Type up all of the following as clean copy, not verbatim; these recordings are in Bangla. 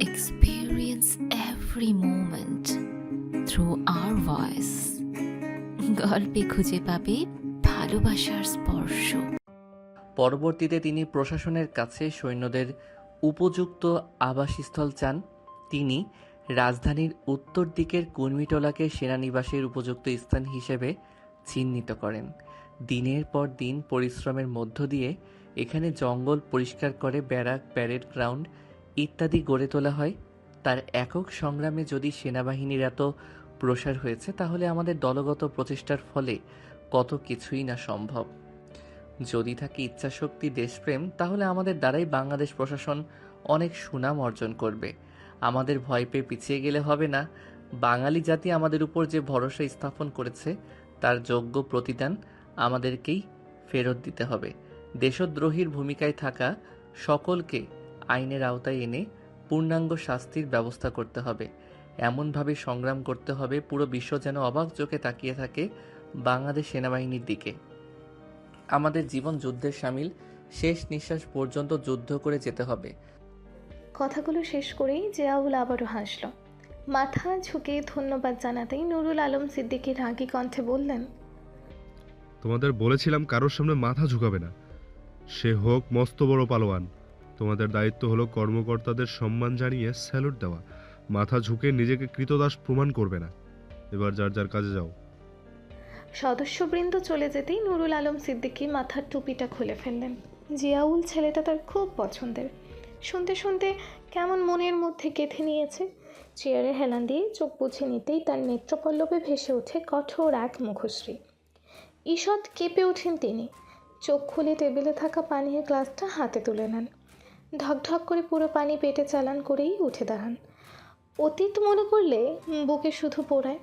experience every moment through our voice. গল্পে খুঁজে পাবে ভালোবাসার স্পর্শ। পরবর্তীতে তিনি প্রশাসনের কাছে সৈন্যদের উপযুক্ত আবাসস্থল চান। তিনি রাজধানীর উত্তর দিকের কুর্মিটোলাকে সেনানিবাসের উপযুক্ত স্থান হিসেবে চিহ্নিত করেন। দিনের পর দিন পরিশ্রমের মধ্য দিয়ে এখানে জঙ্গল পরিষ্কার করে ব্যারাক, প্যারেড গ্রাউন্ড ইত্যাদি গড়ে তোলা হয়। তার একক সংগ্রামে যদি সেনাবাহিনীর এত প্রসার হয়েছে, তাহলে আমাদের দলগত প্রচেষ্টার ফলে কত কিছুই না সম্ভব। যদি থাকে ইচ্ছাশক্তি, দেশপ্রেম, তাহলে আমাদের দ্বারাই বাংলাদেশ প্রশাসন অনেক সুনাম অর্জন করবে। আমাদের ভয় পেয়ে পিছিয়ে গেলে হবে না। বাঙালি জাতি আমাদের উপর যে ভরসা স্থাপন করেছে, তার যোগ্য প্রতিদান আমাদেরকেই ফেরত দিতে হবে। দেশদ্রোহীর ভূমিকায় থাকা সকলকে আইনের আওতায় এনে পূর্ণাঙ্গ শাস্তির ব্যবস্থা করতে হবে। এমনভাবে সংগ্রাম করতে হবে পুরো বিশ্ব যেন অবাক চোখে তাকিয়ে থাকে বাংলাদেশ সেনাবাহিনীর দিকে। আমাদের জীবন যুদ্ধের সামিল, শেষ নিঃশ্বাস পর্যন্ত যুদ্ধ করে যেতে হবে। কথাগুলো শেষ করেই জিয়াউল আবারও হাসল। মাথা ঝুঁকে ধন্যবাদ জানাতেই নুরুল আলম সিদ্দিকী রাগী কণ্ঠে বললেন, তোমাদের বলেছিলাম কারোর সামনে মাথা ঝুঁকাবে না, সে হোক মস্ত বড় পালোয়ান। তোমাদের দায়িত্ব হলো কর্মকর্তাদের সম্মান জানিয়ে স্যালুট দেওয়া, মাথা ঝুঁকে নিজেকে কৃতদাস প্রমাণ করবে না। এবার যার যার কাজে যাও। সদস্যবৃন্দ চলে যেতেই নুরুল আলম সিদ্দিকী মাথার টুপিটা খুলে ফেললেন। জিয়াউল ছেলেটা তার খুব পছন্দের। শুনতে শুনতে কেমন মনের মধ্যে গেঁথে নিয়েছে। চেয়ারে হেলান দিয়ে চোখ বুঝে নিতেই তার নেত্রপল্লবে ভেসে ওঠে কঠোর এক মুখশ্রী। ঈষৎ কেঁপে ওঠেন তিনি। চোখ খুলে টেবিলে থাকা পানির গ্লাসটা হাতে তুলে নেন। ঢকঢক করে পুরো পানি পেটে চালান করেই উঠে দাঁড়ান। অতীত মনে করলে বুকে শুধু পোড়ায়।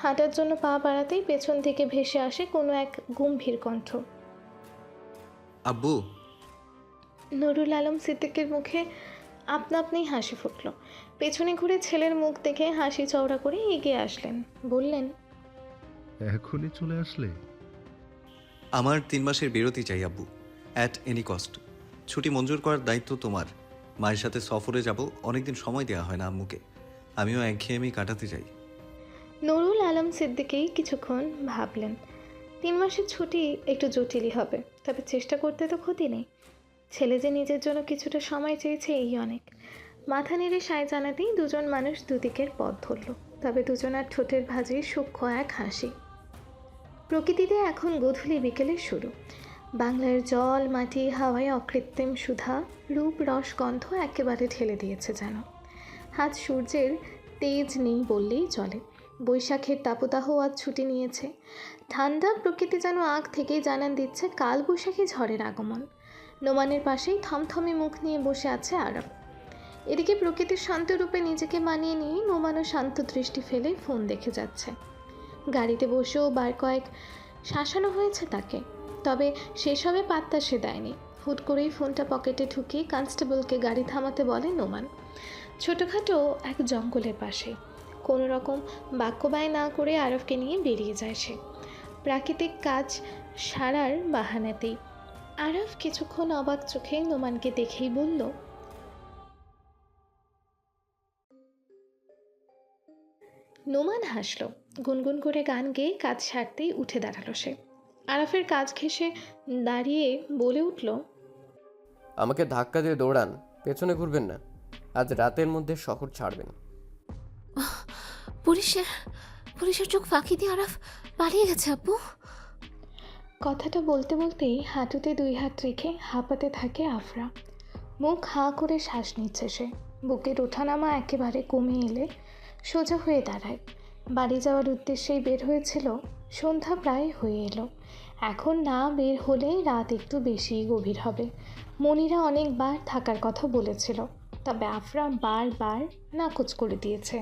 হাঁটার জন্য পা বাড়াতেই পেছন থেকে ভেসে আসে কোনো এক গম্ভীর কণ্ঠ। আব্বু। নুরুল আলম সিদ্দিকের মুখে আপনা আপনিই হাসি ফুটল। পেছনে ঘুরে ছেলের মুখ দেখে হাসি চওড়া করে এগিয়ে আসলেন, বললেন, এখনই চলে আসলে? আমার 3 মাসের বিরতি চাই আব্বু, অ্যাট এনি কস্ট। ছুটি মঞ্জুর করার দায়িত্ব তোমার। মায়ের সাথে সফরে যাব, অনেকদিন সময় দেওয়া হয় না আম্মুকে। আমিও একঘেয়েমি কাটাতে চাই। নুরুল আলম সিদ্দিকী কিছুক্ষণ ভাবলেন। 3 মাসের ছুটি একটু জটিলই হবে, তবে চেষ্টা করতে তো ক্ষতি নেই। ছেলে যে নিজের জন্য কিছুটা সময় চেয়েছে, এই অনেক। মাথা নেড়ে সায় জানাতেই দুজন মানুষ দুদিকের পথ ধরল। তবে দুজনার ঠোঁটের ভাঁজে সূক্ষ্ম এক হাসি। প্রকৃতিতে এখন গধূলি বিকেলের শুরু। বাংলার জল, মাটি, হাওয়ায় অকৃত্রিম সুধা, রূপ, রস, গন্ধ একেবারে ঢেলে দিয়েছে যেন। আজ সূর্যের তেজ নেই বললেই চলে। বৈশাখের তাপদাহ আজ ছুটি নিয়েছে। ঠান্ডা প্রকৃতি যেন আগ থেকেই জানান দিচ্ছে কাল বৈশাখী ঝড়ের আগমন। নোমানের পাশেই থমথমে মুখ নিয়ে বসে আছে আরব। এদিকে প্রকৃতির শান্ত রূপে নিজেকে মানিয়ে নিয়ে নোমানও শান্ত দৃষ্টি ফেলে ফোন দেখে যাচ্ছে। গাড়িতে বসেও বার কয়েক শাসানো হয়েছে তাকে, তবে সেসবে পাত্তা সে দেয়নি। হুট করেই ফোনটা পকেটে ঢুকিয়ে কনস্টেবলকে গাড়ি থামাতে বলে নোমান। ছোটোখাটো এক জঙ্গলের পাশে কোনো রকম বাক্য ব্যয় না করে আরবকে নিয়ে বেরিয়ে যায় সে, প্রাকৃতিক কাজ সারার বাহানাতেই। আরব কিছুক্ষণ অবাক চোখে নোমানকে দেখেই বলল, নোমান হাসল। গুনগুন করে গান গেয়ে কাজ সারতেই উঠে দাঁড়ালো সে। আরফের কাজ ঘেঁষে দাঁড়িয়ে বলে উঠল, আমাকে ধাক্কা দিয়ে দৌড়ান, পেছনে ঘুরবেন না। আজ রাতের মধ্যে শহর ছাড়বেন। পুলিশের চোখ ফাঁকি দিয়ে আরাফ পালিয়ে গেছে আব্বু। কথাটা বলতে বলতেই হাঁটুতে 2 হাত রেখে হাঁপাতে থাকে আফরা। মুখ হাঁ করে শ্বাস নিচ্ছে সে। বুকের ওঠানামা একেবারে কমে এলে সোজা হয়ে দাঁড়ায়। বাড়ি যাওয়ার উদ্দেশ্যেই বের হয়েছিল। সন্ধ্যা প্রায় হয়ে এলো। এখন না বের হলে রাত একটু বেশিই গভীর হবে। মনিরা অনেকবার থাকার কথা বলেছিল, তবে আফরা বারবার নাকচ করে দিয়েছে।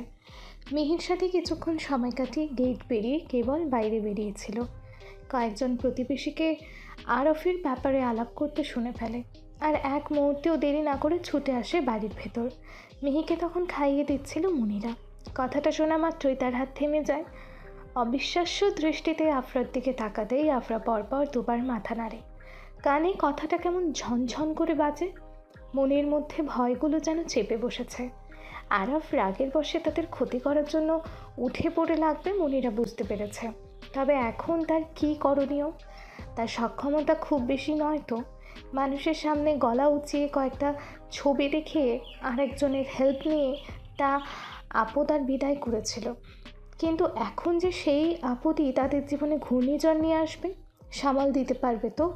মিহির সাথে কিছুক্ষণ সময় কাটিয়ে গেট পেরিয়ে কেবল বাইরে বেরিয়েছিল। কয়েকজন প্রতিবেশীকে আরফের ব্যাপারে আলাপ করতে শুনে ফেলে, আর এক মুহূর্তেও দেরি না করে ছুটে আসে বাড়ির ভেতর। মিহিকে তখন খাইয়ে দিচ্ছিল মনিরা। কথাটা শোনা মাত্রই তার হাত থেমে যায়। অবিশ্বাস্য দৃষ্টিতে আফরার দিকে তাকাতেই আফরা পরপর দুবার মাথা নাড়ে। কানে কথাটা কেমন ঝনঝন করে বাজে। মনের মধ্যে ভয়গুলো যেন চেপে বসেছে। আরাফ রাগের বশে তাদের ক্ষতি করার জন্য উঠে পড়ে লাগবে মনিরা বুঝতে পেরেছে। তবে এখন তার কী করণীয়? তার সক্ষমতা খুব বেশি নয় তো। মানুষের সামনে গলা উঁচিয়ে কয়েকটা ছবি দেখিয়ে আরেকজনের হেল্প নিয়ে তা আপদ আর বিদায় করেছিল, কিন্তু এখন যে সেই আপদই তাদের জীবনে ঘূর্ণিঝড় নিয়ে আসবে, সামাল দিতে পারবে তো?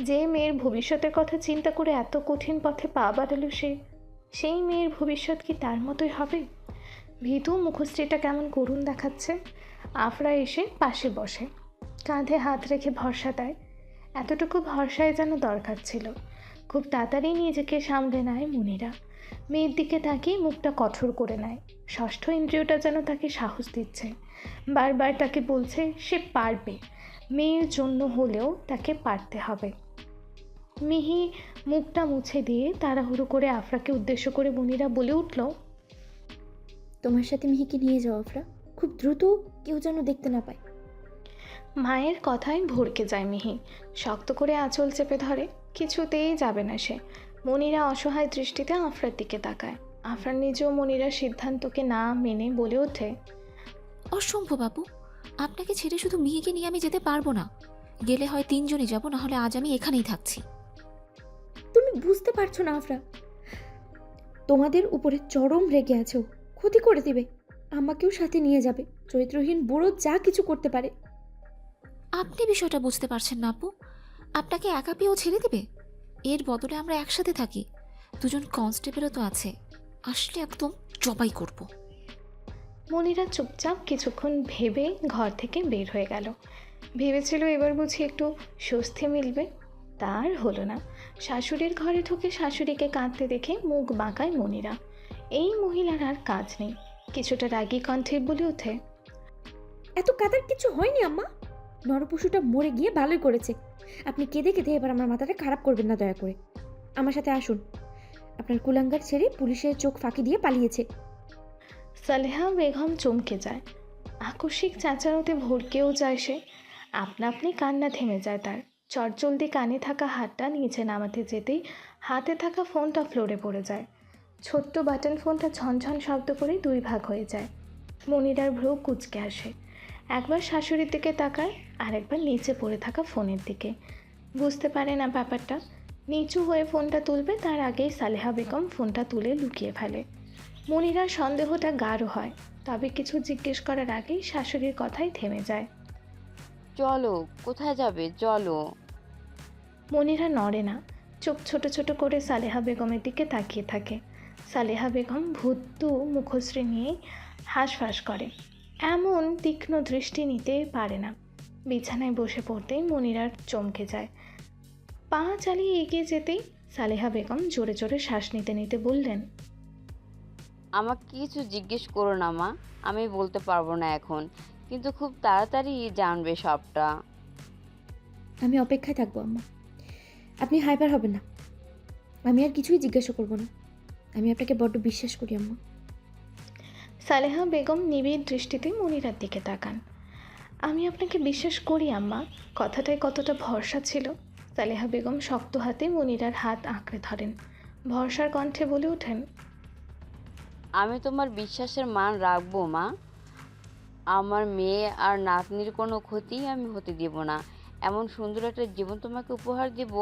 যে মেয়ের ভবিষ্যতের কথা চিন্তা করে এত কঠিন পথে পা বাড়ালো সেই মেয়ের ভবিষ্যৎ কি তার মতোই হবে? ভীতু মুখশ্রীটা কেমন করুণ দেখাচ্ছে। আফরা এসে পাশে বসে, কাঁধে হাত রেখে ভরসা দেয়। এতটুকু ভরসায় যেন দরকার ছিল। খুব তাড়াতাড়ি নিজেকে সামলে নেয় মনিরা। মেয়ের দিকে তাকিয়ে মুখটা কঠোর করে নেয়। ষষ্ঠ ইন্দ্রিয়টা যেন তাকে সাহস দিচ্ছে, বারবার তাকে বলছে সে পারবে, মেয়ের জন্য হলেও তাকে পারতে হবে। মিহি মুখটা মুছে দিয়ে তাড়াহুড়ো করে আফরাকে উদ্দেশ্য করে মনিরা বলে উঠল, তোমার সাথে মিহিকে নিয়ে যাও আফরা, খুব দ্রুত, কেউ যেন দেখতে না পায়। মায়ের কথায় ভড়কে যায় মিহি। শক্ত করে আঁচল চেপে ধরে, কিছুতেই যাবে না সে। মনিরা অসহায় দৃষ্টিতে আফরার দিকে তাকায়। আফরার নিজেও মনিরার সিদ্ধান্তকে না মেনে বলে ওঠে, অসম্ভব বাবু, আপনাকে ছেড়ে শুধু মিহিকে নিয়ে আমি যেতে পারবো না। গেলে হয় তিনজনই যাব, না হলে আজ আমি এখানেই থাকছি। তুমি বুঝতে পারছো না আফরা, তোমাদের উপরে চরম রেগে আছে ও, ক্ষতি করে দিবে, আমাকেও সাথে নিয়ে যাবে। চরিত্রহীন বুড়ো যা কিছু করতে পারে। আপনি বিষয়টা বুঝতে পারছেন না আপু, আপনাকে একা পেয়েও ছেড়ে দেবে? এর বদলে আমরা একসাথে থাকি, দুজন কনস্টেবলও তো আছে, আসলে একদম জবাই করব। মনিরা চুপচাপ কিছুক্ষণ ভেবে ঘর থেকে বের হয়ে গেল। ভেবেছিল এবার বুঝি একটু স্বস্তি মিলবে, তার হলো না। শাশুড়ির ঘরে ঢুকে শাশুড়িকে কাঁদতে দেখে মুখ বাঁকায় মনিরা। এই মহিলার আর কাজ নেই। কিছুটা রাগী কণ্ঠে বলে ওঠে, এত কাদার কিছু হয়নি আম্মা, নরপশুটা মরে গিয়ে ভালোই করেছে। আপনি কেঁদে কেঁদে এবার আমার মাথাটা খারাপ করবেন না, দয়া করে আমার সাথে আসুন। আপনার কুলাঙ্গার ছেড়ে পুলিশের চোখ ফাঁকি দিয়ে পালিয়েছে। সালেহা বেগম চমকে যায়। আকস্মিক চাচারতে ভড়কেও যায় সে। আপনা আপনি কান্না থেমে যায় তার। চটজলদি কানে থাকা হাতটা নিচে নামাতে যেতেই হাতে থাকা ফোনটা ফ্লোরে পড়ে যায়। ছোট্ট বাটন ফোনটা ঝনঝন শব্দ করে দুই ভাগ হয়ে যায়। মনিরার ভ্রু কুঁচকে আসে। একবার শাশুড়ির দিকে তাকায়, আর একবার নিচে পড়ে থাকা ফোনের দিকে। বুঝতে পারে না ব্যাপারটা। নিচু হয়ে ফোনটা তুলবে তার আগেই সালেহা বেগম ফোনটা তুলে লুকিয়ে ফেলে। মনিরার সন্দেহটা গাঢ় হয়, তবে কিছু জিজ্ঞেস করার আগেই শাশুড়ির কথাই থেমে যায়। চলো, কোথায় যাবে? চলো। মনিরা নড়ে না, চোখ ছোট ছোট করে সালেহা বেগমের দিকে তাকিয়ে থাকে। সালেহা বেগম ভুতু মুখশ্রী নিয়ে হাঁসফাঁস করে, এমন তীক্ষ্ণ দৃষ্টি নিতে পারে না। বিছানায় বসে পড়তেই মনিরার চমকে যায়। পা চালিয়ে এগিয়ে যেতেই সালেহা বেগম জোরে জোরে শ্বাস নিতে নিতে বললেন, আমাকে কিছু জিজ্ঞেস করো না মা, আমি বলতে পারবো না এখন, কিন্তু খুব তাড়াতাড়ি জানবে সবটা। আমি অপেক্ষায় থাকবো আম্মা, আপনি হাইপার হবেন না। আমি আর কিছুই জিজ্ঞাসা করবো না, আমি আপনাকে বড্ড বিশ্বাস করি আম্মা। সালেহা বেগম নিবিড় দৃষ্টিতে মনিরার দিকে তাকান। আমি আপনাকে বিশ্বাস করি আম্মা, কথাটায় কতটা ভরসা ছিল। সালেহা বেগম শক্ত হাতে মনিরার হাত আঁকড়ে ধরেন, ভরসার কণ্ঠে বলে ওঠেন, আমি তোমার বিশ্বাসের মান রাখবো মা। আমার মেয়ে আর নাতনির কোনো ক্ষতি আমি হতে দেব না। এমন সুন্দর একটা জীবন তোমাকে উপহার দেব,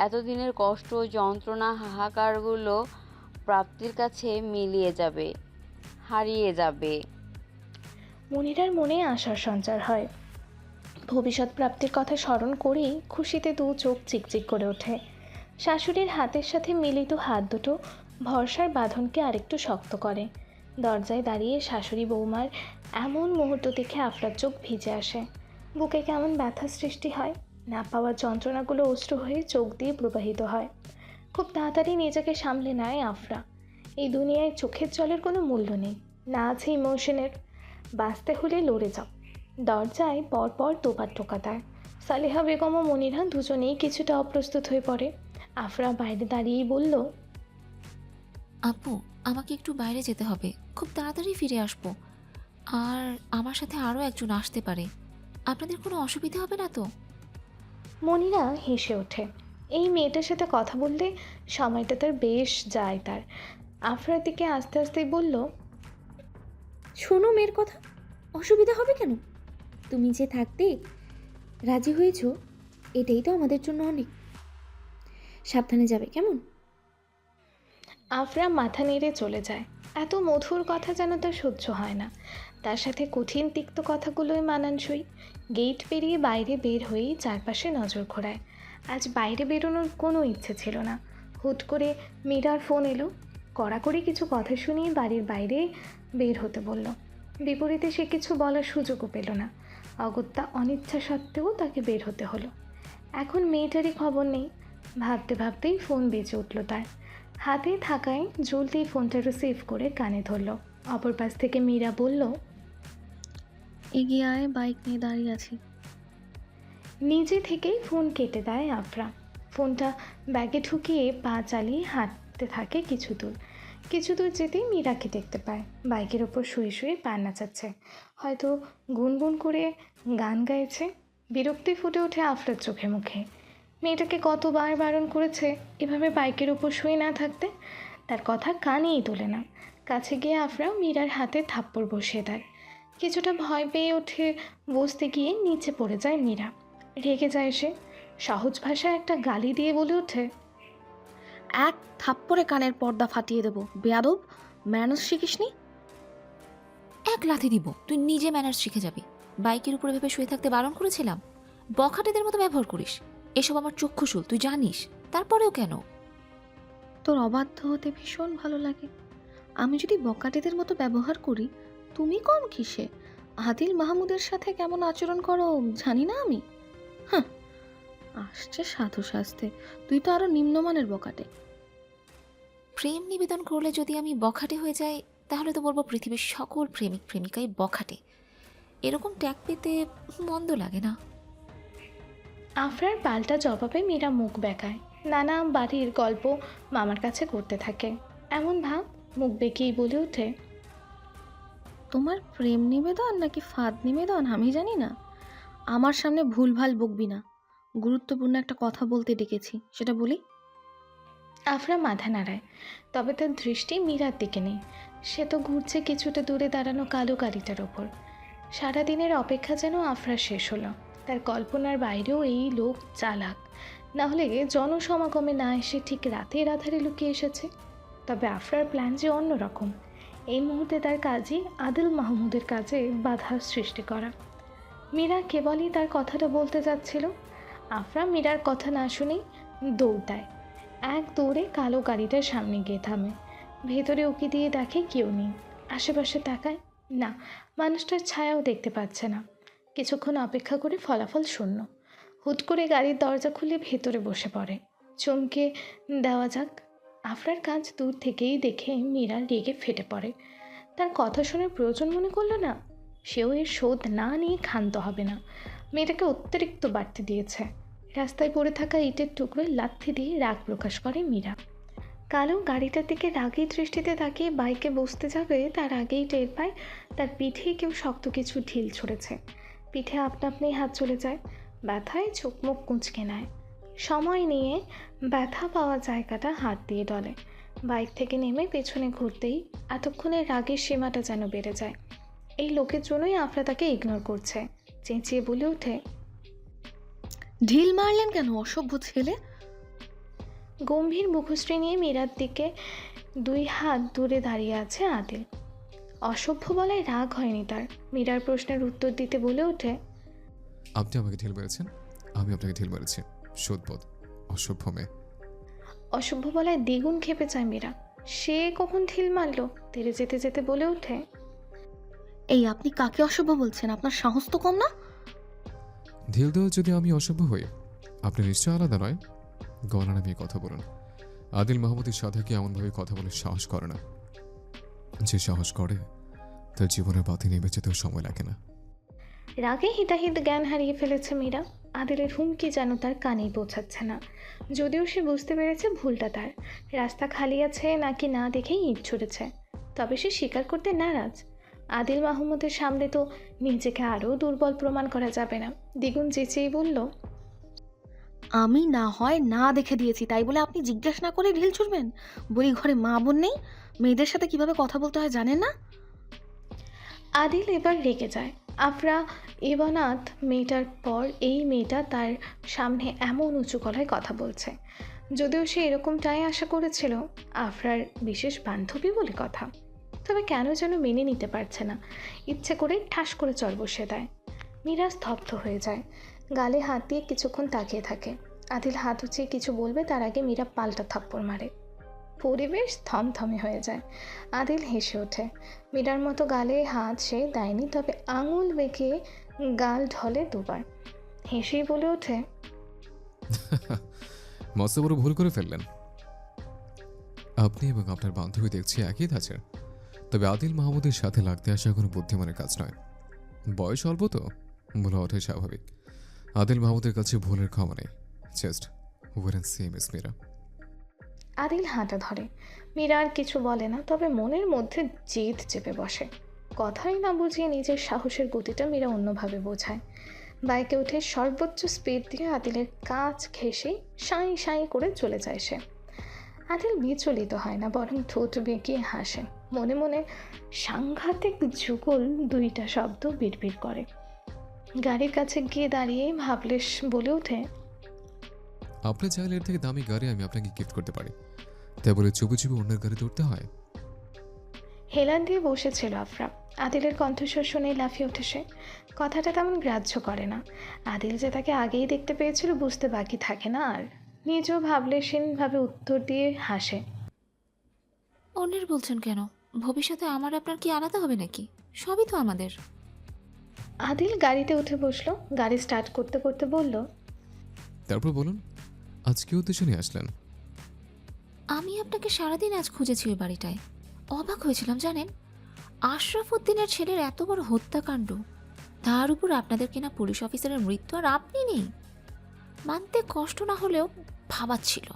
এতদিনের কষ্ট, যন্ত্রণা, হাহাকারগুলো প্রাপ্তির কাছে মিলিয়ে যাবে, হারিয়ে যাবে। মনিরার মনে আশার সঞ্চার হয়। ভবিষ্যৎ প্রাপ্তির কথা স্মরণ করেই খুশিতে দু চোখ চিকচিক করে ওঠে। শাশুড়ির হাতের সাথে মিলিত হাত দুটো ভরসার বাঁধনকে আরেকটু শক্ত করে। দরজায় দাঁড়িয়ে শাশুড়ি বৌমার এমন মুহূর্ত দেখে আফরার চোখ ভিজে আসে। বুকে কেমন ব্যথা সৃষ্টি হয়, না পাওয়ার যন্ত্রণাগুলো অশ্রু হয়ে চোখ দিয়ে প্রবাহিত হয়। খুব তাড়াতাড়ি নিজেকে সামলে নেয় আফরা। এই দুনিয়ায় চোখের জলের কোনো মূল্য নেই, না আছে ইমোশনের। বাঁচতে হলে লড়ে যাও। দরজায় পরপর তোপার টোকা দেয়। সালেহা বেগম ও মনিরা দুজনেই কিছুটা অপ্রস্তুত হয়ে পড়ে। আফরা বাইরে দাঁড়িয়েই বলল, আপু, আমাকে একটু বাইরে যেতে হবে, খুব তাড়াতাড়ি ফিরে আসবো। আর আমার সাথে আরও একজন আসতে পারে, আপনাদের কোনো অসুবিধা হবে না তো? মনিরা হেসে ওঠে। এই মেয়েটার সাথে কথা বললে সময়টা তার বেশ যায় তার। আফরার দিকে আস্তে আস্তেই বলল, শোনো মেয়ের কথা, অসুবিধা হবে কেন? তুমি যে থাকতে রাজি হয়েছ এটাই তো আমাদের জন্য অনেক। সাবধানে যাবে কেমন? আফরা মাথা নেড়ে চলে যায়। এত মধুর কথা যেন তার সহ্য হয় না। তার সাথে কঠিন তিক্ত কথাগুলোই মানানসই। গেট পেরিয়ে বাইরে বের হয়েই চারপাশে নজর ঘোরায়। আজ বাইরে বেরোনোর কোনো ইচ্ছে ছিল না। হুট করে মীরার ফোন এলো। কড়াকড়ি কিছু কথা শুনিয়ে বাড়ির বাইরে বের হতে বলল। বিপরীতে সে কিছু বলার সুযোগও পেল না। অগত্যা অনিচ্ছা সত্ত্বেও তাকে বের হতে হলো। এখন মেয়েটারই খবর নেই। ভাবতে ভাবতেই ফোন বেজে উঠল তার। হাতে থাকায় জলদি ফোনটা রিসিভ করে কানে ধরল। অপর পাশ থেকে মীরা বলল, এগিয়ে আয়, বাইক নিয়ে দাঁড়িয়ে আছি। নিজে থেকেই ফোন কেটে দেয় আফরা। ফোনটা ব্যাগে ঢুকিয়ে পা চালিয়ে হাঁটতে থাকে কিছু দূর যেতেই মীরাকে দেখতে পায়। বাইকের ওপর শুয়ে শুয়ে পা নাচাচ্ছে, হয়তো গুনগুন করে গান গাইছে। বিরক্তি ফুটে ওঠে আফরার চোখে মুখে। মেয়েটাকে কতবার বারণ করেছে এভাবে বাইকের ওপর শুয়ে না থাকতে, তার কথা কানেই তোলে না। কাছে গিয়ে আফরাও মীরার হাতে থাপ্পড় বসিয়ে দেয়। কিছুটা ভয় পেয়ে ওঠে, বসতে গিয়ে নিচে পড়ে যায় মীরা। রেগে যায় সে, সহজ ভাষায় একটা গালি দিয়ে বলে ওঠে, এক থাপ্পড়ে কানের পর্দা ফাটিয়ে দেবো। বেয়াদব, ম্যানার্স শিখিসনি? এক লাথি দিব, তুই নিজে ম্যানার্স শিখে যাবি। বাইকের উপরে ভেবে শুয়ে থাকতে বারণ করেছিলাম? বখাটেদের মতো ব্যবহার করিস। এসব আমার চক্ষুশুল, তুই জানিস। তারপরেও কেন? তোর অবাধ্য হতে ভীষণ ভালো লাগে। আমি যদি বকাটেদের মতো ব্যবহার করি, তুমি কম কিসে? আদিল মাহমুদের সাথে কেমন আচরণ করো জানি না আমি? হ্যাঁ, আসছে সাধু সাজতে। তুই তো আরো নিম্নমানের বকাটে। প্রেম নিবেদন করলে যদি আমি বখাটে হয়ে যাই, তাহলে তো বলবো পৃথিবীর সকল প্রেমিক প্রেমিকাই বখাটে। এরকম ট্যাগ পেতে মন্দ লাগে না। আফরার পাল্টা জবাবে মীরা মুখ বেঁকায়। নানা বাড়ির গল্প মামার কাছে করতে থাকে। এমন ভাব মুখ বেঁকিয়েই বলে ওঠে, তোমার প্রেম নিবেদন নাকি ফাঁদ নিবেদন আমি জানি না। আমার সামনে ভুলভাল বকবি না। গুরুত্বপূর্ণ একটা কথা বলতে ডেকেছি, সেটা বলি। আফরা মাথা নাড়ায়, তবে তার দৃষ্টি মীরার দিকে নেই। সে তো ঘুরছে কিছুটা দূরে দাঁড়ানো কালো গাড়িটার ওপর। সারাদিনের অপেক্ষা যেন আফরা শেষ হলো। তার কল্পনার বাইরেও এই লোক চালাক, না হলে জনসমাগমে না এসে ঠিক রাতের আধারে লুকিয়ে এসেছে। তবে আফরার প্ল্যান যে অন্যরকম। এই মুহূর্তে তার কাজই আদিল মাহমুদের কাজে বাধা সৃষ্টি করা। মীরা কেবলই তার কথাটা বলতে যাচ্ছিল, আফরা মীরার কথা না শুনেই দৌড় দেয়। এক দৌড়ে কালো গাড়িটার সামনে গিয়ে থামে। ভেতরে উকি দিয়ে দেখে কেউ নেই। আশেপাশে তাকায়, না, মানুষটার ছায়াও দেখতে পাচ্ছে না। কিছুক্ষণ অপেক্ষা করে ফলাফল শূন্য। হুট করে গাড়ির দরজা খুলে ভেতরে বসে পড়ে। চমকে দেওয়া যাক, আফরার কাজ দূর থেকেই দেখে মীরা রেগে ফেটে পড়ে। তার কথা শোনার প্রয়োজন মনে করলো না। সেও এর শোধ না নিয়ে ক্ষান্ত হবে না। মেয়েটাকে অতিরিক্ত বাড়তে দিয়েছে। রাস্তায় পড়ে থাকা ইটের টুকরোয় লাথি দিয়ে রাগ প্রকাশ করে মীরা। কালো গাড়িটার দিকে রাগী দৃষ্টিতে তাকিয়ে বাইকে বসতে যাবে তার আগেই টের পায় তার পিঠে কেউ শক্ত কিছু ঢিল ছুঁড়েছে। পিঠে আপনা আপনি হাত চলে যায়। ব্যথায় চোখ মুখ কুঁচকে নেয়। সময় নিয়ে ব্যথা পাওয়া জায়গাটা হাত দিয়ে ডলে। বাইক থেকে নেমে পেছনে ঘুরতেই এতক্ষণের রাগের সীমাটা যেন বেড়ে যায়। এই লোকের জন্যই আফরা তাকে ইগনোর করছে। চেঁচিয়ে বলে ওঠে, ঢিল মারলেন কেন অসভ্য ছেলে? গম্ভীর মুখশ্রী নিয়ে মীরার দিকে 2 হাত দূরে দাঁড়িয়ে আছে আদিল। অসভ্য বলায় রাগ হয়নি তার। মীরার প্রশ্নের উত্তর দিতে বলে ওঠে, আপনি আমাকে ঢিল মেরেছেন, আমি আপনাকে ঢিল মেরেছি। সদবোধ, অসভ্য মেয়ে। অসভ্য বলায় দ্বিগুণ ক্ষেপে যায় মীরা। সে কখন ঢিল মারল? তেরে যেতে যেতে বলে ওঠে, এই আপনি কাকে অসভ্য বলছেন? আপনার সাহস তো কম না? ঢিল দেওয়া যদি আমি অসভ্য হই, আপনি নিশ্চয় আলাদা নয়। গলা নামিয়ে কথা বলুন। আদিল মাহমুদের সাথে কি এমনভাবে কথা বলে সাহস করে না? যে সাহস করে তার জীবনের বাতি নেমে যেতেও সময় লাগে না। রাগে হিতাহিত জ্ঞান হারিয়ে ফেলেছে মীরা। আদিলের হুমকি যেন তার কানেই পৌঁছাচ্ছে না। যদিও সে বুঝতে পেরেছে ভুলটা তার। রাস্তা খালি আছে নাকি না দেখেই ইট ছুটেছে। তবে সে স্বীকার করতে নারাজ। আদিল মাহমুদের সামনে তো নিজেকে আরও দুর্বল প্রমাণ করা যাবে না। দ্বিগুণ চেঁচিয়েই বলল, আমি না হয় না দেখে দিয়েছি, তাই বলে আপনি জিজ্ঞেস না করে ঢিল ছুড়বেন? বলি ঘরে মা বোন নেই? মেয়েদের সাথে কিভাবে কথা বলতে হয় জানেন না? আদিল এবার রেগে যায়। আফরা ইবানাত মেয়েটার পর এই মেয়েটা তার সামনে এমন উঁচু গলায় কথা বলছে। যদিও সে এরকমটাই আশা করেছিল, আফরার বিশেষ বান্ধবী বলে কথা। তবে কেন যেন মেনে নিতে পারছে না, ইচ্ছে করে ঠাস করে চর বসে দেয়। মীরা স্তব্ধ হয়ে যায়, গালে হাত দিয়ে কিছুক্ষণ তাকিয়ে থাকে। আদিল হাত উঁচিয়ে কিছু বলবে তার আগে মীরা পাল্টা থাপ্পড় মারে। পরিবেশ থমথমে হয়ে যায়। আদিল হেসে ওঠে। মীরার মতো গালে হাত সে দেয়নি, তবে আঙুল বেঁকে গাল ঢলে দুবার। হেসেই বলে ওঠে, মস্ত বড় ভুল করে ফেললেন। আপনি এবং আপনার বান্ধবী দেখছি একই ধাঁচের, তবে আদিল মাহমুদের সাথে লাগতে আসা কোনো বুদ্ধিমানের কাজ নয়। বয়স অল্প তো, ভুল হওয়াটাই স্বাভাবিক। আদিল মাহমুদের কাছে ভুলের ক্ষমা নেই। Just wait and see miss Meera. Adil হাঁটা ধরে। মীরা আর কিছু বলে না, তবে মনের মধ্যে জেদ চেপে বসে। কথাই না বুঝিয়ে নিজের সাহসের গতিটা মীরা অন্যভাবে বোঝায়। বাইকে উঠে সর্বোচ্চ স্পিড দিয়ে আদিলের কাছ ঘেঁষে সাঁই সাঁই করে চলে যায় সে। আদিল বিচলিত হয় না, বরং ঠোঁট বেঁকিয়ে হাসে। মনে মনে সাংঘাতিক যুগল দুইটা শব্দ বিড়বিড় করে। গাড়ির কাছে গিয়ে দাঁড়িয়ে ভাবলেশ বলে ওঠে, আপনি চাইলে এর থেকে দামি গাড়ি আমি আপনাকে গিফট করতে পারি, তাই বলে চুপি চুপি অন্যের গাড়িতে উঠতে হয়? হেলান দিয়ে বসেছিল আফরা। আদিলের কণ্ঠস্বর শুনেই লাফিয়ে ওঠে সে। কথাটা তেমন গ্রাহ্য করে না। আদিল যে তাকে আগেই দেখতে পেয়েছিল বুঝতে বাকি থাকে না আর। নিজেও ভাবলেশীনভাবে উত্তর দিয়ে হাসে। অন্যের বলছেন কেন? ভবিষ্যতে আমার আপনার কি আলাদা হবে নাকি? সবই তো আমাদের। আদিল গাড়িতে উঠে বসলো। গাড়ি স্টার্ট করতে করতে বলল, তারপর বলুন, আজ কি উদ্দেশ্য নিয়ে আসলেন? আমি আপনাকে সারাদিন আজ খুঁজেছি ওই বাড়িটায়। অবাক হয়েছিলাম জানেন, আশরাফ উদ্দিনের ছেলের এত বড় হত্যাকাণ্ড, তার উপর আপনাদের কেনা পুলিশ অফিসারের মৃত্যু, আর আপনি নেই। মানতে কষ্ট না হলেও ভাবাচ্ছিল।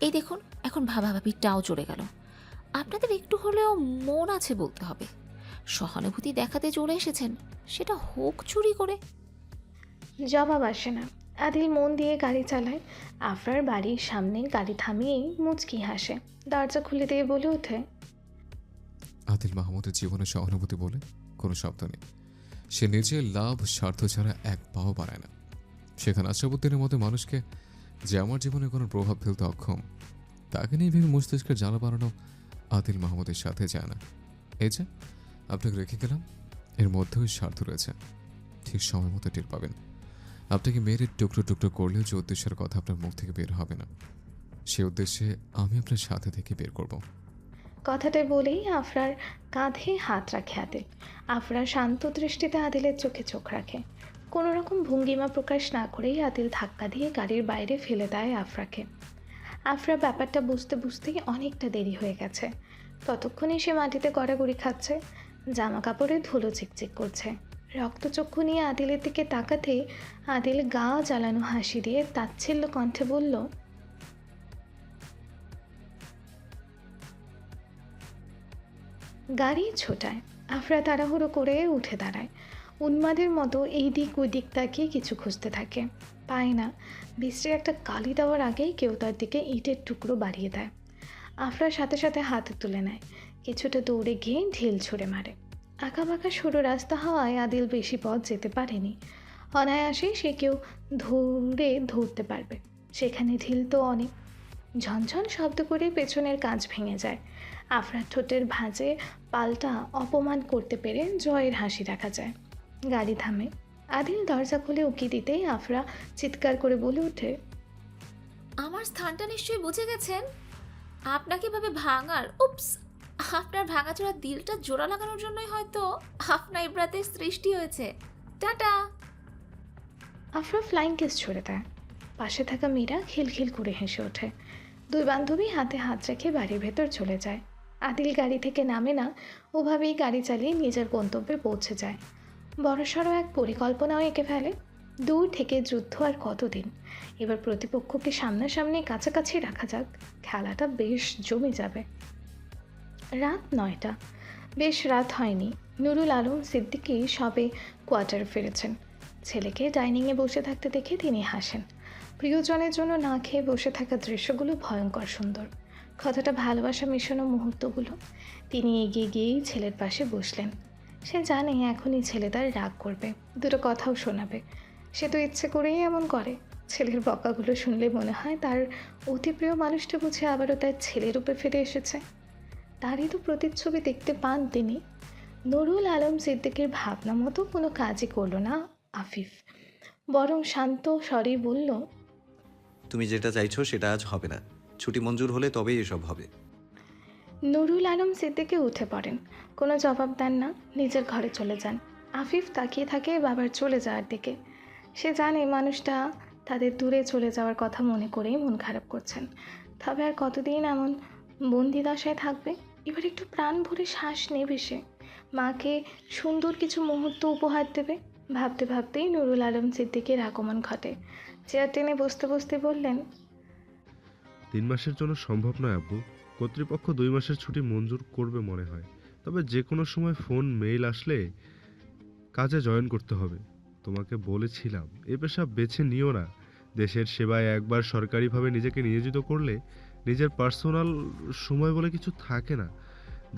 এই দেখুন, এখন ভাবাভাবির টাও চলে গেল। আপনাদের একটু হলেও মন আছে বলতে হবে। সহানুভূতি দেখাতে চলে এসেছেন, সেটা হোক চুরি করে। জবাব আসে না। আদিল মন দিয়ে গাড়ি চালায়। আফরার বাড়ির সামনে গাড়ি থামিয়েই মুচকি হাসে। দরজা খুলে দিয়ে বলে ওঠে, আদিল মাহমুদের জীবনে সহানুভূতি বলে কোনো শব্দ নেই। সে নিজের লাভ স্বার্থ ছাড়া এক পাও বাড়ায় না। সেখানে আশরাফুদ্দিনের মতো মানুষকে, যে আমার জীবনে কোনো প্রভাব ফেলতে অক্ষম, তাকে নিয়ে ভেবে মস্তিষ্কের জ্বালা বাড়ানো আদিল মাহমুদের সাথে যায় না। এই যে আপনাকে রেখে গেলাম, এর মধ্যেও স্বার্থ রয়েছে। ঠিক সময় মতো টের পাবেন। আপনাকে মেরে টুকরো টুকরো করলেও যে উদ্দেশ্যের কথা আপনার মুখ থেকে বের হবে না, সে উদ্দেশ্যে আমি আপনার সাথে থেকে বের করব। কথাটা বলেই আফরার কাঁধে হাত রাখে আদিল। আফরা শান্ত দৃষ্টিতে আদিলের চোখে চোখ রাখে। কোনো রকম ভঙ্গিমা প্রকাশ না করেই আদিল ধাক্কা দিয়ে গাড়ির বাইরে ফেলে দেয় আফরাকে। আফরা ব্যাপারটা বুঝতে বুঝতেই অনেকটা দেরি হয়ে গেছে। ততক্ষণে সে মাটিতে গড়াগড়ি খাচ্ছে, জামা কাপড়ে ধুলো চিকচিক করছে। রক্তচক্ষু নিয়ে আদিলের দিকে তাকাতে আদিল গা জ্বালানো হাসি দিয়ে তাচ্ছিল্য কণ্ঠে বলল, গাড়ি ছোটায়। আফরা তাড়াহুড়ো করে উঠে দাঁড়ায়। উন্মাদের মতো এই দিক ওই দিক তাকিয়ে কিছু খুঁজতে থাকে, পায় না। বিশ্রে একটা কালি দেওয়ার আগেই কেউ তার দিকে ইটের টুকরো বাড়িয়ে দেয়। আফরার সাথে সাথে হাতে তুলে নেয়। কিছুটা দৌড়ে গিয়ে ঢিল ছুঁড়ে মারে। আঁকাবাঁকা সরু রাস্তা হওয়ায় আদিল বেশি পথ যেতে পারেনি। অনায়াসে সে কেউ ধরতে পারবে, সেখানে ঢিল তো অনেক। ঝনঝন শব্দ করে পেছনের কাঁচ ভেঙে যায়। আফরার ঠোঁটের ভাঁজে পাল্টা অপমান করতে পেরে জয়ের হাসি দেখা যায়। গাড়ি থামে। আদিল দরজা খুলে উকি দিতেই আফরা চিৎকার করে বলে ওঠে, আমার স্থানটা নিশ্চয়ই বুঝে গেছেন। আপনাকে ভাবে ভাঙার, উপস, আপনার ভাঙাচোরা দিলটা জোড়া লাগানোর জন্যই হয়তো আপনার ইব্রাতের সৃষ্টি হয়েছে। টাটা। আফরা ফ্লাইং কিস ছুড়ে দেয়। পাশে থাকা মীরা খিলখিল করে হেসে ওঠে। দুই বান্ধবী হাতে হাত রেখে বাড়ির ভেতর চলে যায়। আদিল গাড়ি থেকে নামে না, ওভাবেই গাড়ি চালিয়ে নিজের গন্তব্যে পৌঁছে যায়। বড়সড় এক পরিকল্পনাও এঁকে ফেলে। দূর থেকে যুদ্ধ আর কতদিন, এবার প্রতিপক্ষকে সামনাসামনি কাছাকাছি রাখা যাক, খেলাটা বেশ জমে যাবে। রাত 9টা। বেশ রাত হয়নি। নুরুল আলম সিদ্দিকী সবে কোয়ার্টারে ফিরেছেন। ছেলেকে ডাইনিংয়ে বসে থাকতে দেখে তিনি হাসেন। প্রিয়জনের জন্য না খেয়ে বসে থাকা দৃশ্যগুলো ভয়ঙ্কর সুন্দর। কতটা ভালোবাসা মেশানো মুহূর্তগুলো। তিনি এগিয়ে গিয়েই ছেলের পাশে বসলেন। সে জানে এখনই ছেলে তার রাগ করবে, দুটো কথাও শোনাবে। সে তো ইচ্ছে করেই এমন করে। ছেলের বকাগুলো শুনলে মনে হয় তার অতি প্রিয় মানুষটা বুঝে আবারও তার ছেলের রূপে ফিরে এসেছে। তারই তো প্রতিচ্ছবি দেখতে পান তিনি। নুরুল আলম সিদ্দিকের ভাবনা মতো কোনো কাজই করল না আফিফ, বরং শান্ত স্বরেই বলল, তুমি যেটা চাইছো সেটা আজ হবে না। ছুটি মঞ্জুর হলে তবেই এসব হবে। নুরুল আলম সিদ্দিকে উঠে পড়েন, কোনো জবাব দেন না, নিজের ঘরে চলে যান। আফিফ তাকিয়ে থাকে বাবার চলে যাওয়ার দিকে। সে জানে মানুষটা তাদের দূরে চলে যাওয়ার কথা মনে করেই মন খারাপ করছেন। তবে আর কতদিন এমন বন্দিদশায় থাকবে? এবার একটু প্রাণ ভরে শ্বাস নেবে সে, মাকে সুন্দর কিছু মুহূর্ত উপহার দেবে। ভাবতে ভাবতেই নুরুল আলম সিদ্দিকের আগমন ঘটে। চেয়ার টেনে বসতে বসতে বললেন, 3 মাসের জন্য সম্ভব নয় আব্বু। কর্তৃপক্ষ 2 মাসের ছুটি মঞ্জুর করবে মনে হয়। তবে যে কোনো সময় ফোন মেইল আসলে কাজে জয়েন করতে হবে। তোমাকে বলেছিলাম এ পেশা বেছে নিও না। দেশের সেবায় একবার সরকারিভাবে নিজেকে নিয়োজিত করলে নিজের পার্সোনাল সময় বলে কিছু থাকে না।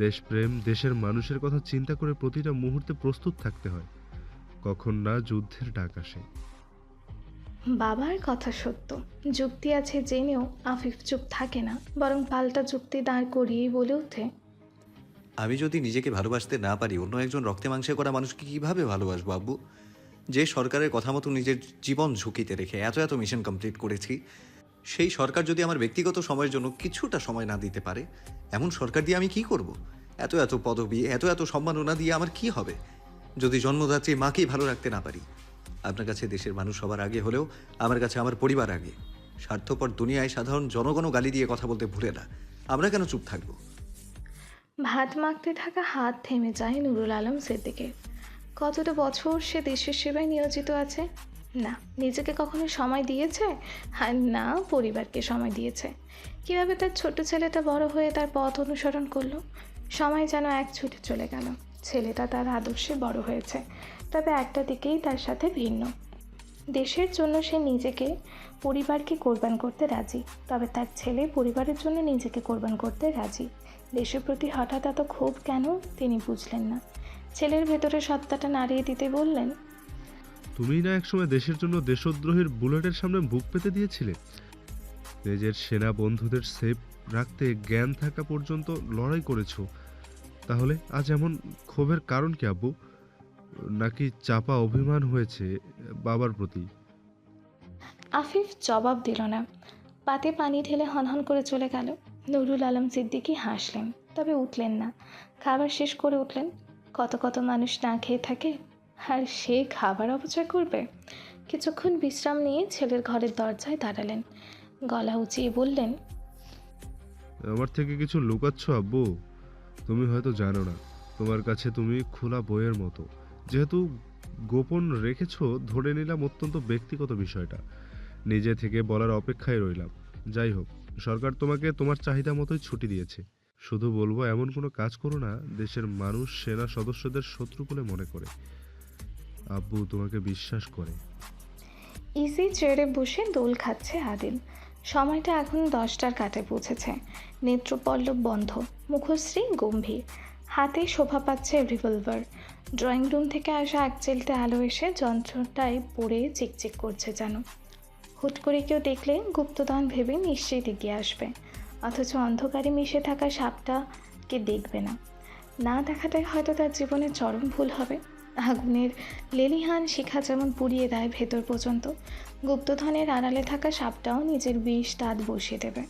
দেশপ্রেম, দেশের মানুষের কথা চিন্তা করে প্রতিটা মুহূর্তে প্রস্তুত থাকতে হয়। কখন না যুদ্ধের ডাক আসে। বাবার কথা সত্য। যুক্তি আছে জেনেও আফিফ চুপ থাকে না, বরং পাল্টা যুক্তি দাঁড় করিয়েই বলে ওঠে, আমি যদি নিজেকে ভালোবাসতে না পারি, অন্য একজন রক্তে মাংসে করা মানুষকে কিভাবে ভালোবাসবো আব্বু? যে সরকারের কথা মতো নিজের জীবন ঝুঁকিতে রেখে এত এত মিশন কমপ্লিট করেছি, সেই সরকার যদি আমার ব্যক্তিগত সময়ের জন্য কিছুটা সময় না দিতে পারে, এমন সরকার দিয়ে আমি কি করব? এত এত পদবি, এত এত সম্মাননা দিয়ে আমার কি হবে যদি জন্মদাত্রী মাকেই ভালো রাখতে না পারি? আপনার কাছে দেশের মানুষ সবার আগে হলেও আমার কাছে আমার পরিবার আগে। স্বার্থপর দুনিয়ায় সাধারণ জনগণও গালি দিয়ে কথা বলতে ভুলে না। আমরা কেন চুপ থাকবো? ভাত মাখতে থাকা হাত থেমে যায় নুরুল আলম সিদ্দিকের। কতটা বছর সে দেশের সেবায় নিয়োজিত আছে? না নিজেকে কখনো সময় দিয়েছে, আর না পরিবারকে সময় দিয়েছে। কীভাবে তার ছোট ছেলেটা বড় হয়ে তার পথ অনুসরণ করলো? সময় যেন এক ছুটে চলে গেল। ছেলেটা তার আদর্শে বড় হয়েছে, তবে একটা দিকেই তার সাথে ভিন্ন। দেশের জন্য সে নিজেকে, পরিবারকে কোরবান করতে রাজি, তবে তার ছেলে পরিবারের জন্য নিজেকে কোরবান করতে রাজি। দেশের প্রতি হঠাৎ এত ক্ষোভ কেন তিনি বুঝলেন না। ছেলের ভেতরে সত্তাটা নাড়িয়ে দিতে বললেন, তুমি না একসময় দেশের জন্য দেশদ্রোহীর বুলেটের সামনে বুক পেতে দিয়েছিলে? নিজের সেনা বন্ধুদের সেফ রাখতে জ্ঞান থাকা পর্যন্ত লড়াই করেছো। তাহলে আজ এমন ক্ষোভের কারণ কি আব্বু? নাকি চাপা অভিমান হয়েছে বাবার প্রতি? আফিফ জবাব দিল না, পাতে পানি ঢেলে হনহন করে চলে গেল। নুরুল আলম সিদ্দিকী হাসলেন, তবে উঠলেন না। খাবার শেষ করে উঠলেন। কত কত মানুষ না খেয়ে থাকে, আর সে খাবার অপচয় করবে? কিছুক্ষণ বিশ্রাম নিয়ে ছেলের ঘরের দরজায় দাঁড়ালেন। গলা উঁচিয়ে বললেন, আমার থেকে কিছু লুকাচ্ছ আব্বু? তুমি হয়তো জানো না, তোমার কাছে তুমি খোলা বইয়ের মতো। যেহেতু গোপন রেখেছো, ধরে নিলাম অত্যন্ত ব্যক্তিগত বিষয়টা। নিজে থেকে বলার অপেক্ষায় রইলাম। যাই হোক, সরকার তোমাকে তোমার চাহিদা মতোই ছুটি দিয়েছে। শুধু বলবো, এমন কোনো কাজ করো না দেশের মানুষ সেনা সদস্যদের শত্রু বলে মনে করে। আব্বু তোমাকে বিশ্বাস করে। ইজি চেয়ারে বসে দোল খাচ্ছে আদিল। সময়টা এখন 10টার কাছে পৌঁছেছে। নেত্রপল্লব বন্ধ, মুখশ্রী গম্ভীর, হাতে শোভা পাচ্ছে রিভলভার। ড্রয়িং রুম থেকে আসা এক চেলতে আলো এসে যন্ত্রটায় পড়ে চিকচিক করছে যেন। হুট করে কেউ দেখলে গুপ্তধন ভেবে নিশ্চয়ই এগিয়ে আসবে, অথচ অন্ধকারে মিশে থাকা সাপটাকে দেখবে না। না দেখাটাই হয়তো তার জীবনের চরম ভুল হবে। আগুনের লেলিহান শিখা যেমন পুড়িয়ে দেয় ভেতর পর্যন্ত, গুপ্তধনের আড়ালে থাকা সাপটাও নিজের বিষ দাঁত বসিয়ে দেবে।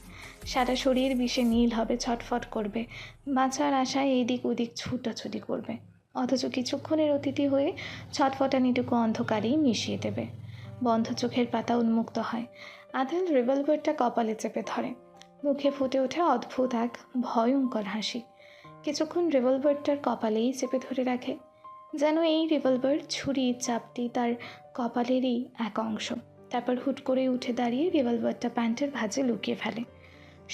সারা শরীর বিষে নীল হবে, ছটফট করবে, বাঁচার আশায় এইদিক ওদিক ছুটাছুটি করবে, অথচ কিছুক্ষণের অতিথি হয়ে ছটফটানিটুকু অন্ধকারেই মিশিয়ে দেবে। বন্ধ চোখের পাতা উন্মুক্ত হয়। আদিল রিভলভারটা কপালে চেপে ধরে। মুখে ফুটে ওঠে অদ্ভুত এক ভয়ঙ্কর হাসি। কিছুক্ষণ রিভলভারটার কপালেই চেপে ধরে রাখে, যেন এই রিভলভার ছুরি চাপটি তার কপালেরই এক অংশ। তারপর হুট করে উঠে দাঁড়িয়ে রিভলভারটা প্যান্টের ভাঁজে লুকিয়ে ফেলে।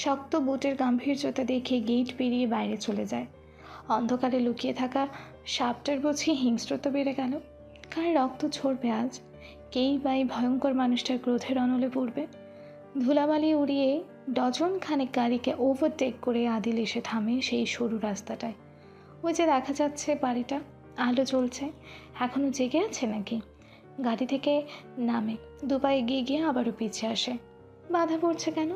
শক্ত বুটের গাম্ভীর্যতা দেখে গেট পেরিয়ে বাইরে চলে যায়। অন্ধকারে লুকিয়ে থাকা সাপটার বুঝি হিংস্রতা বেড়ে গেল। কার রক্ত ঝরবে আজ? কেই বা এই ভয়ঙ্কর মানুষটার ক্রোধের অনলে পড়বে? ধুলাবালি উড়িয়ে ডজন খানেক গাড়িকে ওভারটেক করে আদিল এসে থামে সেই সরু রাস্তাটায়। ওই যে দেখা যাচ্ছে বাড়িটা, আলো জ্বলছে। এখনও জেগে আছে নাকি? গাড়ি থেকে নামে, দুপা এগিয়ে গিয়ে আবারও পিছিয়ে আসে। বাধা পড়ছে কেন?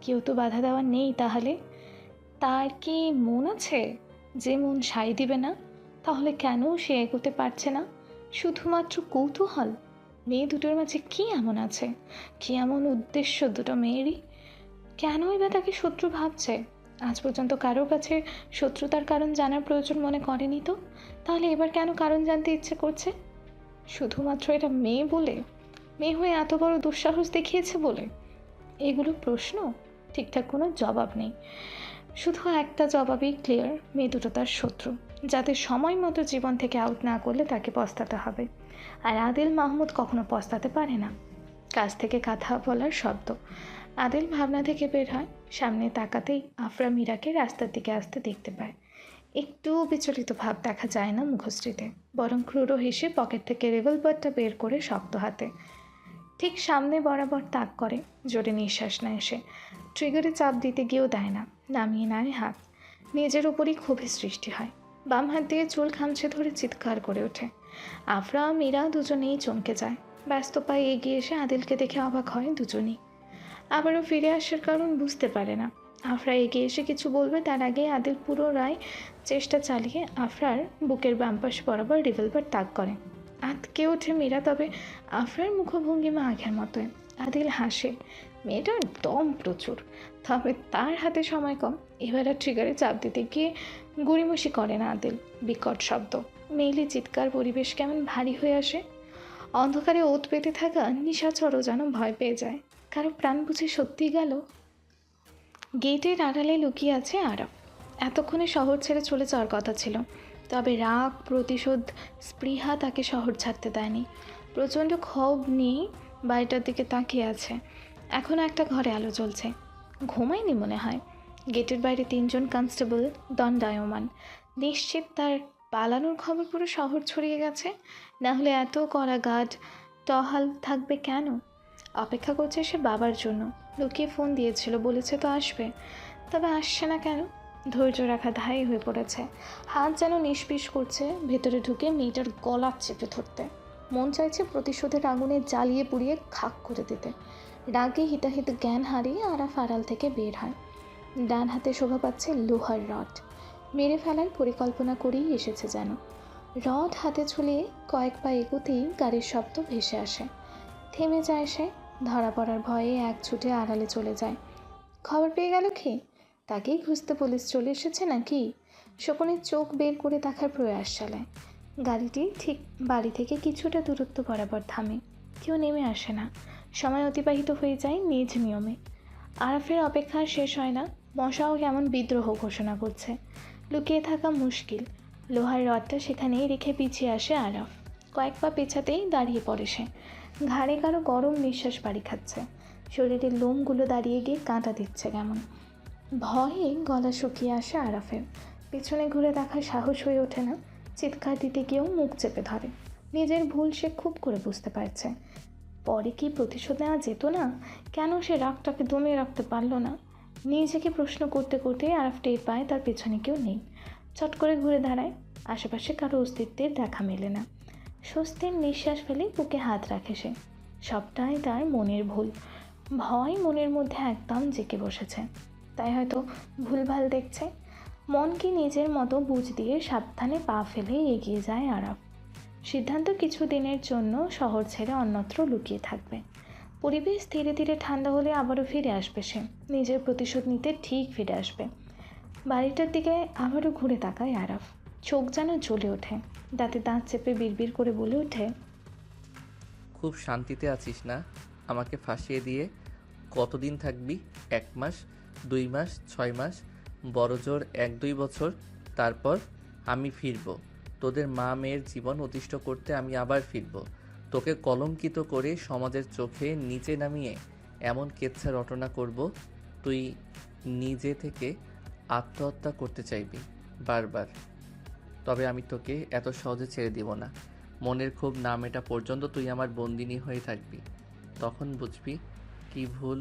কেউ তো বাধা দেওয়া নেই। তাহলে তার কি মন আছে যে মন সায় দিবে না? তাহলে কেন সে এগোতে পারছে না? শুধুমাত্র কৌতূহল? মেয়ে দুটোর মাঝে কী এমন আছে? কী এমন উদ্দেশ্য দুটো মেয়েরই? কেনই বা তাকে শত্রু ভাবছে? আজ পর্যন্ত কারোর কাছে শত্রুতার কারণ জানার প্রয়োজন মনে করেনি তো। তাহলে এবার কেন কারণ জানতে ইচ্ছে করছে? শুধুমাত্র এটা মেয়ে বলে? মেয়ে হয়ে এত বড় দুঃসাহস দেখিয়েছে বলে? এগুলো প্রশ্ন, ঠিকঠাক কোনো জবাব নেই। শুধু একটা জবাবই ক্লিয়ার, মেয়ে দুটো তার শত্রু, যাতে সময় মতো জীবন থেকে আউট না করলে তাকে পস্তাতে হবে। আর আদিল মাহমুদ কখনো পস্তাতে পারে না। কাছ থেকে কথা বলার শব্দ। আদিল ভাবনা থেকে বের হয়, সামনে তাকাতেই আফরা মীরাকে রাস্তার দিকে আসতে দেখতে পায়। একটু বিচলিত ভাব দেখা যায় না মুখশ্রীতে, বরং ক্রুড় হেসে পকেট থেকে রিভলভারটা বের করে শক্ত হাতে ঠিক সামনে বরাবর তাক করে। জোরে নিঃশ্বাস নেয় সে, ট্রিগারে চাপ দিতে গিয়েও দেয় না, নামিয়ে নেয় হাত। নিজের উপরই ক্ষোভের সৃষ্টি হয়। বাম হাত দিয়ে চুল খামছে ধরে চিৎকার করে ওঠে। আফরা মীরা দুজনেই চমকে যায়। ব্যস্ত পায়ে এগিয়ে এসে আদিলকে দেখে অবাক হয় দুজনেই। আবারও ফিরে আসার কারণ বুঝতে পারে না। আফরা এগিয়ে এসে কিছু বলবে তার আগে আদিল পুনরায় চেষ্টা চালিয়ে আফরার বুকের বাম পাশ বরাবর রিভলভার তাক করে। আঁতকে ওঠে মীরা, তবে আফরার মুখভঙ্গিমা আগের মতোই। আদিল হাসে। মেয়েটার দম প্রচুর, তবে তার হাতে সময় কম। এবার আর ট্রিগারে চাপ দিতে গিয়ে গুড়িমসি করে না আদিল। বিকট শব্দ, মেইলি চিৎকার, পরিবেশ কেমন ভারী হয়ে আসে। অন্ধকারে ওত পেতে থাকা নিশাচরও যেন ভয় পেয়ে যায়। কারো প্রাণ বুঝে সত্যি গেল। গেটের আড়ালে লুকিয়ে আছে আরব। এতক্ষণে শহর ছেড়ে চলে যাওয়ার কথা ছিল, তবে রাগ, প্রতিশোধ, স্পৃহা তাকে শহর ছাড়তে দেয়নি। প্রচণ্ড ক্ষোভ নিয়ে বাড়িটার দিকে তাকিয়ে আছে। এখন একটা ঘরে আলো জ্বলছে। ঘুমায়নি মনে হয়। গেটের বাইরে 3 জন কনস্টেবল দণ্ডায়মান। নিশ্চিত তার পালানোর খবর পুরো শহর ছড়িয়ে গেছে, না হলে এত কড়া গার্ড টহল থাকবে কেন? অপেক্ষা করছে সে বাবার জন্য। লুকিয়ে ফোন দিয়েছিল, বলেছে তো আসবে, তবে আসছে না কেন? ধৈর্য রাখা দায়ী হয়ে পড়েছে। হাত যেন নিষ্পিস করছে ভেতরে ঢুকে মেয়েটার গলা চেপে ধরতে। মন চাইছে প্রতিশোধের আগুনে জ্বালিয়ে পুড়িয়ে খাক করে দিতে। রাগে হিতাহিত জ্ঞান হারিয়ে আরাফ আড়াল থেকে বের হয়। ডান হাতে শোভা পাচ্ছে লোহার রড। মেরে ফেলার পরিকল্পনা করেই এসেছে যেন। রড হাতে ঝুলিয়ে কয়েক পা এগোতেই গাড়ির শব্দ ভেসে আসে। থেমে যায় সে। ধরা পড়ার ভয়ে এক ছুটে আড়ালে চলে যায়। খবর পেয়ে গেল কি? তাকেই খুঁজতে পুলিশ চলে এসেছে নাকি? শকুনের চোখ বের করে দেখার প্রয়াস চালায়। গাড়িটি ঠিক বাড়ি থেকে কিছুটা দূরত্ব বরাবর থামে। কেউ নেমে আসে না। সময় অতিবাহিত হয়ে যায় নিজ নিয়মে। আরাফের অপেক্ষা শেষ হয় না। মশাও কেমন বিদ্রোহ ঘোষণা করছে। লুকিয়ে থাকা মুশকিল। লোহার রডটা সেখানেই রেখে পিছিয়ে আসে আরাফ। কয়েক পা পেছাতেই দাঁড়িয়ে পড়ে সে। ঘাড়ে কারো গরম নিঃশ্বাস বাড়ি খাচ্ছে। শরীরের লোমগুলো দাঁড়িয়ে গিয়ে কাঁটা দিচ্ছে কেমন। ভয়ে গলা শুকিয়ে আসে আরাফের। পিছনে ঘুরে দেখার সাহস হয়ে ওঠে না। চিৎকার দিতে গিয়েও মুখ চেপে ধরে। নিজের ভুল সে খুব করে বুঝতে পারছে। পরে কি প্রতিশোধ নেওয়া যেত না? কেন সে রাগটাকে দমিয়ে রাখতে পারল না? নিজেকে প্রশ্ন করতে করতে আরাফ টের পায় তার পেছনে কেউ নেই। চট করে ঘুরে দাঁড়ায়। আশেপাশে কারো অস্তিত্বের দেখা মেলে না। স্বস্তির নিঃশ্বাস ফেলে বুকে হাত রাখে সে। সবটাই তার মনের ভুল। ভয় মনের মধ্যে একদম জেঁকে বসেছে, তাই হয়তো ভুলভাল দেখছে। মনকে নিজের মতো বুঝ দিয়ে সাবধানে পা ফেলে এগিয়ে যায় আরাফ। সিদ্ধান্ত কিছু দিনের জন্য শহর ছেড়ে অন্যত্র লুকিয়ে থাকবে। পরিবেশ ধীরে ধীরে ঠান্ডা হলে আবারও ফিরে আসবে সে। নিজের প্রতিশোধ নিতে ঠিক ফিরে আসবে। বাড়িটার দিকে আবারও ঘুরে তাকায় আরাফ। চোখ যেন জ্বলে ওঠে। দাঁতে দাঁত চেপে বিড়বিড় করে বলে ওঠে, খুব শান্তিতে আছিস না? আমাকে ফাঁসিয়ে দিয়ে কতদিন থাকবি? 1 মাস, 2 মাস, 6 মাস, বড়জোর 1-2 বছর। তারপর আমি ফিরব। তোদের মা মেয়ের জীবন অতিষ্ঠ করতে আমি আবার ফিরব। তোকে কলঙ্কিত করে সমাজের চোখে নিচে নামিয়ে এমন কেচ্ছা রটনা করব, তুই নিজে থেকে আত্মহত্যা করতে চাইবি বারবার। তবে আমি তোকে এত সহজে ছেড়ে দিব না। মনের ক্ষোভ না মেটা পর্যন্ত তুই আমার বন্দিনী হয়ে থাকবি। তখন বুঝবি কি ভুল